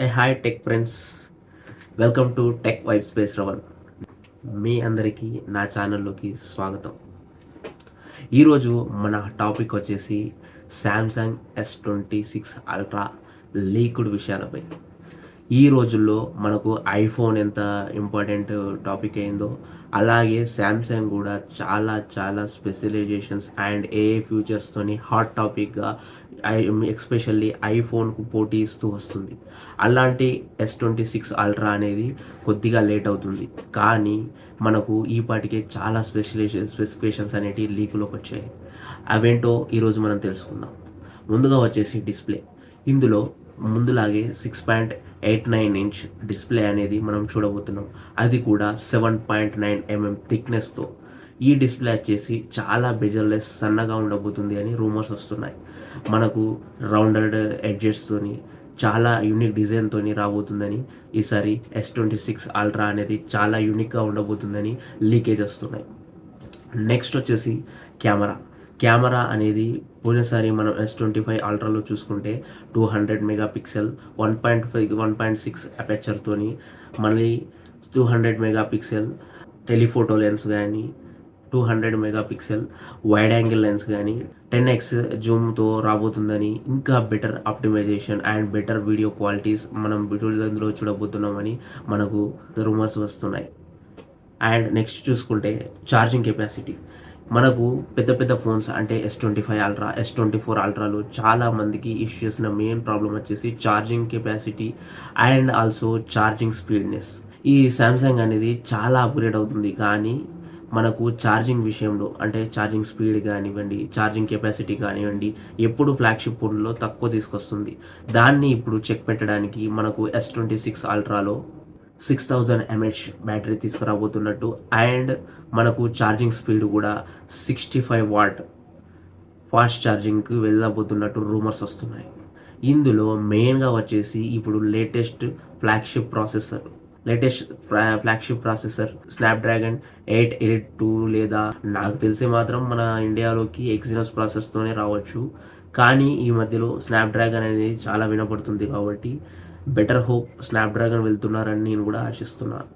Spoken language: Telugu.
Hi tech friends, welcome to tech vibe space Raval. మీ అందరికీ నా ఛానల్లోకి స్వాగతం. ఈరోజు మన టాపిక్ వచ్చేసి శాంసంగ్ S26 అల్ట్రా లీక్డ్ విషయాలపై. ఈ రోజుల్లో మనకు ఐఫోన్ ఎంత ఇంపార్టెంట్ టాపిక్ అయిందో, అలాగే శాంసంగ్ కూడా చాలా చాలా స్పెషలైజేషన్స్ అండ్ ఏఏ ఫ్యూచర్స్తోని హాట్ టాపిక్గా ఎస్పెషల్లీ ఐఫోన్కు పోటీ ఇస్తూ వస్తుంది. అలాంటి S26 అల్ట్రా అనేది కొద్దిగా లేట్ అవుతుంది, కానీ మనకు ఈ పాటికే చాలా స్పెసిఫికేషన్స్ అనేవి లీకులోకి వచ్చాయి. అవేంటో ఈరోజు మనం తెలుసుకుందాం. ముందుగా వచ్చేసి డిస్ప్లే. ఇందులో ముందులాగే 6.89 ఇంచ్ డిస్ప్లే అనేది మనం చూడబోతున్నాం. అది కూడా 7.9 mm థిక్నెస్తో. ఈ డిస్ప్లే వచ్చేసి చాలా బెజర్లెస్, సన్నగా ఉండబోతుంది అని రూమర్స్ వస్తున్నాయి. మనకు రౌండెడ్ ఎడ్జెస్తోని చాలా యూనిక్ డిజైన్తో రాబోతుందని, ఈసారి S26 అల్ట్రా అనేది చాలా యూనిక్గా ఉండబోతుందని లీకేజ్ వస్తున్నాయి. నెక్స్ట్ వచ్చేసి కెమెరా అనేది పోయినసారి మనం S25 అల్ట్రాలో చూసుకుంటే 200 మెగాపిక్సెల్ 1.6 అపెచర్తోని, మళ్ళీ 200 మెగాపిక్సెల్ టెలిఫోటో లెన్స్ కానీ, 200 మెగాపిక్సెల్ వైడ్ యాంగిల్ లెన్స్ కానీ, 10x జూమ్తో రాబోతుందని, ఇంకా better optimization and better video qualities మనం ఇందులో చూడబోతున్నామని మనకు రూమర్స్ వస్తున్నాయి. అండ్ నెక్స్ట్ చూసుకుంటే ఛార్జింగ్ కెపాసిటీ. మనకు పెద్ద పెద్ద ఫోన్స్ అంటే S25 అల్ట్రా, S24 అల్ట్రాలో చాలా మందికి ఇష్యూ చేసిన మెయిన్ ప్రాబ్లం వచ్చేసి charging capacity and also charging speedness. ఈ శాంసంగ్ అనేది చాలా అప్గ్రేడ్ అవుతుంది, కానీ మనకు ఛార్జింగ్ విషయంలో అంటే ఛార్జింగ్ స్పీడ్ కానివ్వండి, ఛార్జింగ్ కెపాసిటీ కానివ్వండి, ఎప్పుడు ఫ్లాగ్షిప్ ఫోన్లో తక్కువ తీసుకొస్తుంది. దాన్ని ఇప్పుడు చెక్ పెట్టడానికి మనకు S26 అల్ట్రాలో 6000 mAh బ్యాటరీ తీసుకురాబోతున్నట్టు, అండ్ మనకు ఛార్జింగ్ స్పీడ్ కూడా 65 వాట్ ఫాస్ట్ ఛార్జింగ్కి వెళ్ళబోతున్నట్టు రూమర్స్ వస్తున్నాయి. ఇందులో మెయిన్గా వచ్చేసి ఇప్పుడు లేటెస్ట్ ఫ్లాగ్షిప్ ప్రాసెసర్ స్నాప్డ్రాగన్ 882, లేదా నాకు తెలిసి మాత్రం మన ఇండియాలోకి ఎక్సినోస్ ప్రాసెస్తోనే రావచ్చు. కానీ ఈ మధ్యలో స్నాప్డ్రాగన్ అనేది చాలా వినపడుతుంది, కాబట్టి బెటర్ హోప్ స్నాప్డ్రాగన్ వెళ్తున్నారని నేను కూడా ఆశిస్తున్నాను.